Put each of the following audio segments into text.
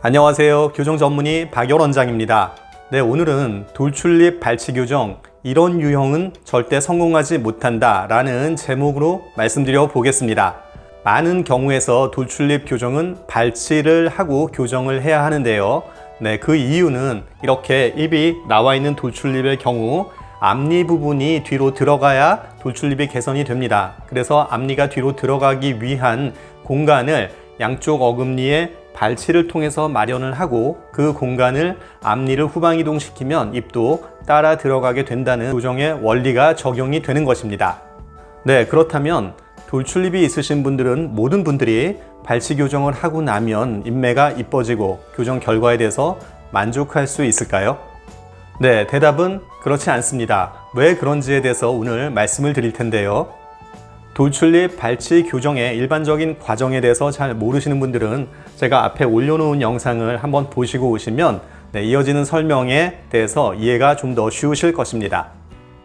안녕하세요. 교정 전문의 박열 원장입니다. 네, 오늘은 돌출입 발치 교정, 이런 유형은 절대 성공하지 못한다 라는 제목으로 말씀드려 보겠습니다. 많은 경우에서 돌출입 교정은 발치를 하고 교정을 해야 하는데요. 네, 그 이유는 이렇게 입이 나와 있는 돌출입의 경우 앞니 부분이 뒤로 들어가야 돌출입이 개선이 됩니다. 그래서 앞니가 뒤로 들어가기 위한 공간을 양쪽 어금니에 발치를 통해서 마련을 하고 그 공간을 앞니를 후방 이동시키면 입도 따라 들어가게 된다는 교정의 원리가 적용이 되는 것입니다. 네, 그렇다면 돌출입이 있으신 분들은 모든 분들이 발치 교정을 하고 나면 입매가 이뻐지고 교정 결과에 대해서 만족할 수 있을까요? 네, 대답은 그렇지 않습니다. 왜 그런지에 대해서 오늘 말씀을 드릴 텐데요. 돌출입 발치 교정의 일반적인 과정에 대해서 잘 모르시는 분들은 제가 앞에 올려놓은 영상을 한번 보시고 오시면 이어지는 설명에 대해서 이해가 좀 더 쉬우실 것입니다.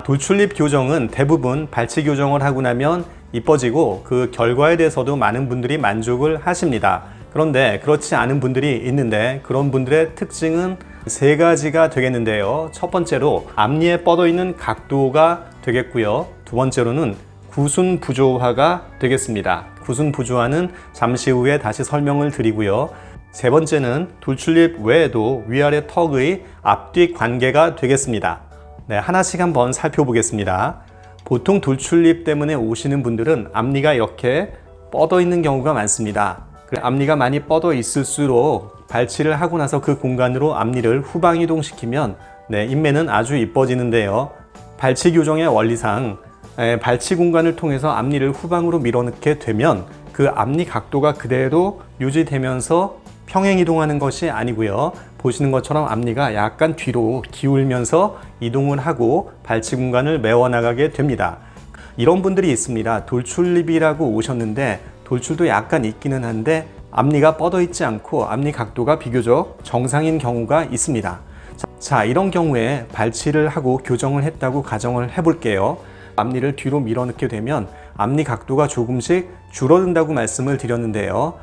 돌출입 교정은 대부분 발치 교정을 하고 나면 이뻐지고 그 결과에 대해서도 많은 분들이 만족을 하십니다. 그런데 그렇지 않은 분들이 있는데 그런 분들의 특징은 세 가지가 되겠는데요. 첫 번째로 앞니에 뻗어 있는 각도가 되겠고요. 두 번째로는 구순 부조화가 되겠습니다. 구순 부조화는 잠시 후에 다시 설명을 드리고요. 세 번째는 돌출입 외에도 위아래 턱의 앞뒤 관계가 되겠습니다. 네, 하나씩 한번 살펴보겠습니다. 보통 돌출입 때문에 오시는 분들은 앞니가 이렇게 뻗어 있는 경우가 많습니다. 앞니가 많이 뻗어 있을수록 발치를 하고 나서 그 공간으로 앞니를 후방 이동시키면 입매는 아주 이뻐지는데요. 발치 교정의 원리상 발치 공간을 통해서 앞니를 후방으로 밀어넣게 되면 그 앞니 각도가 그대로 유지되면서 평행 이동하는 것이 아니고요. 보시는 것처럼 앞니가 약간 뒤로 기울면서 이동을 하고 발치 공간을 메워나가게 됩니다. 이런 분들이 있습니다. 돌출입이라고 오셨는데 돌출도 약간 있기는 한데 앞니가 뻗어 있지 않고 앞니 각도가 비교적 정상인 경우가 있습니다. 자, 이런 경우에 발치를 하고 교정을 했다고 가정을 해볼게요. 앞니를 뒤로 밀어넣게 되면 앞니 각도가 조금씩 줄어든다고 말씀을 드렸는데요.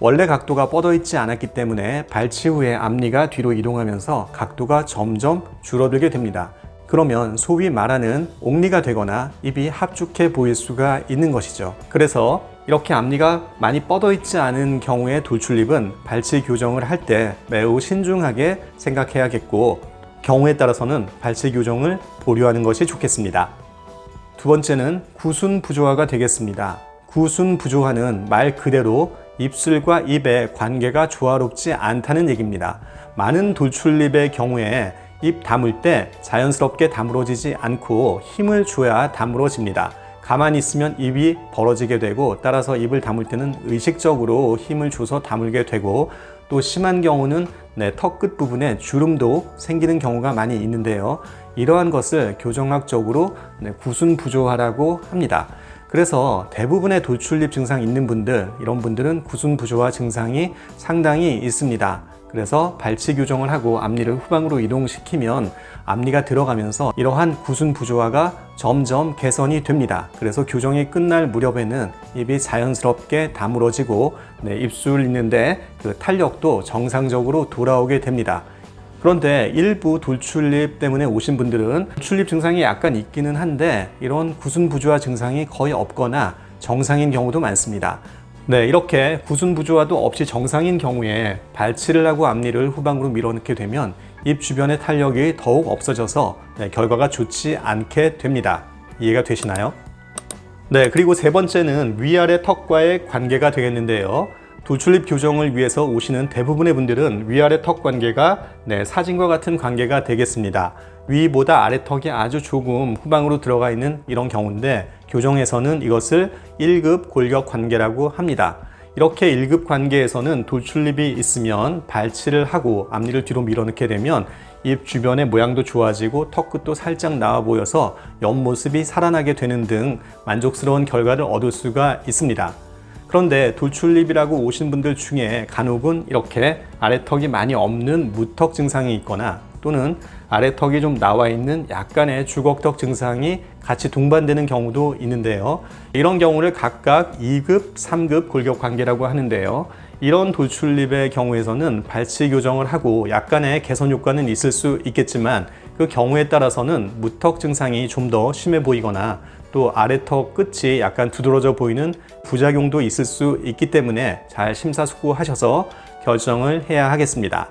원래 각도가 뻗어 있지 않았기 때문에 발치 후에 앞니가 뒤로 이동하면서 각도가 점점 줄어들게 됩니다. 그러면 소위 말하는 옥리가 되거나 입이 합죽해 보일 수가 있는 것이죠. 그래서 이렇게 앞니가 많이 뻗어 있지 않은 경우의 돌출입은 발치 교정을 할 때 매우 신중하게 생각해야겠고 경우에 따라서는 발치 교정을 보류하는 것이 좋겠습니다. 두 번째는 구순 부조화가 되겠습니다. 구순 부조화는 말 그대로 입술과 입의 관계가 조화롭지 않다는 얘기입니다. 많은 돌출입의 경우에 입 다물 때 자연스럽게 다물어지지 않고 힘을 줘야 다물어집니다. 가만히 있으면 입이 벌어지게 되고 따라서 입을 다물 때는 의식적으로 힘을 줘서 다물게 되고 또 심한 경우는 턱 끝 부분에 주름도 생기는 경우가 많이 있는데요. 이러한 것을 교정학적으로 구순 부조화라고 합니다. 그래서 대부분의 돌출입 증상 있는 분들, 이런 분들은 구순 부조화 증상이 상당히 있습니다. 그래서 발치 교정을 하고 앞니를 후방으로 이동시키면 앞니가 들어가면서 이러한 구순 부조화가 점점 개선이 됩니다. 그래서 교정이 끝날 무렵에는 입이 자연스럽게 다물어지고 입술 있는데 그 탄력도 정상적으로 돌아오게 됩니다. 그런데 일부 돌출입 때문에 오신 분들은 돌출입 증상이 약간 있기는 한데 이런 구순 부조화 증상이 거의 없거나 정상인 경우도 많습니다. 네, 이렇게 구순 부조화도 없이 정상인 경우에 발치를 하고 앞니를 후방으로 밀어넣게 되면 입 주변의 탄력이 더욱 없어져서 결과가 좋지 않게 됩니다. 이해가 되시나요? 네, 그리고 세 번째는 위아래 턱과의 관계가 되겠는데요. 돌출입 교정을 위해서 오시는 대부분의 분들은 위아래 턱 관계가 사진과 같은 관계가 되겠습니다. 위보다 아래 턱이 아주 조금 후방으로 들어가 있는 이런 경우인데 교정에서는 이것을 1급 골격 관계라고 합니다. 이렇게 1급 관계에서는 돌출입이 있으면 발치를 하고 앞니를 뒤로 밀어넣게 되면 입 주변의 모양도 좋아지고 턱 끝도 살짝 나와 보여서 옆모습이 살아나게 되는 등 만족스러운 결과를 얻을 수가 있습니다. 그런데 돌출입이라고 오신 분들 중에 간혹은 이렇게 아래턱이 많이 없는 무턱 증상이 있거나 또는 아래턱이 좀 나와 있는 약간의 주걱턱 증상이 같이 동반되는 경우도 있는데요. 이런 경우를 각각 2급, 3급 골격 관계라고 하는데요. 이런 돌출입의 경우에서는 발치 교정을 하고 약간의 개선 효과는 있을 수 있겠지만 그 경우에 따라서는 무턱 증상이 좀 더 심해 보이거나 또 아래턱 끝이 약간 두드러져 보이는 부작용도 있을 수 있기 때문에 잘 심사숙고하셔서 결정을 해야 하겠습니다.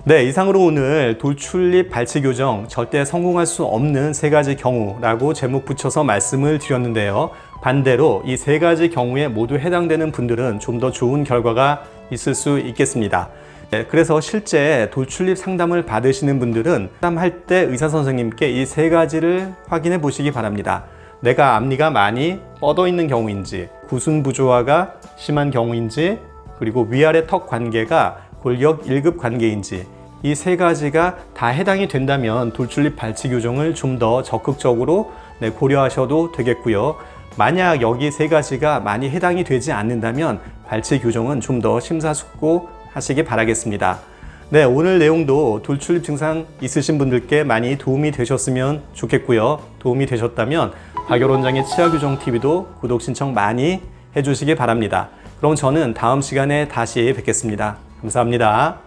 네, 이상으로 오늘 돌출입 발치 교정 절대 성공할 수 없는 3가지 경우라고 제목 붙여서 말씀을 드렸는데요. 반대로 이 3가지 경우에 모두 해당되는 분들은 좀 더 좋은 결과가 있을 수 있겠습니다. 네, 그래서 실제 돌출입 상담을 받으시는 분들은 상담할 때 의사 선생님께 이 3가지를 확인해 보시기 바랍니다. 내가 앞니가 많이 뻗어 있는 경우인지, 구순 부조화가 심한 경우인지, 그리고 위아래 턱 관계가 골격 1급 관계인지, 이 3가지가 다 해당이 된다면 돌출입 발치 교정을 좀 더 적극적으로 고려하셔도 되겠고요. 만약 여기 3가지가 많이 해당이 되지 않는다면 발치 교정은 좀 더 심사숙고 하시기 바라겠습니다. 네, 오늘 내용도 돌출입 증상 있으신 분들께 많이 도움이 되셨으면 좋겠고요. 도움이 되셨다면 박열원장의 치아교정TV도 구독 신청 많이 해주시기 바랍니다. 그럼 저는 다음 시간에 다시 뵙겠습니다. 감사합니다.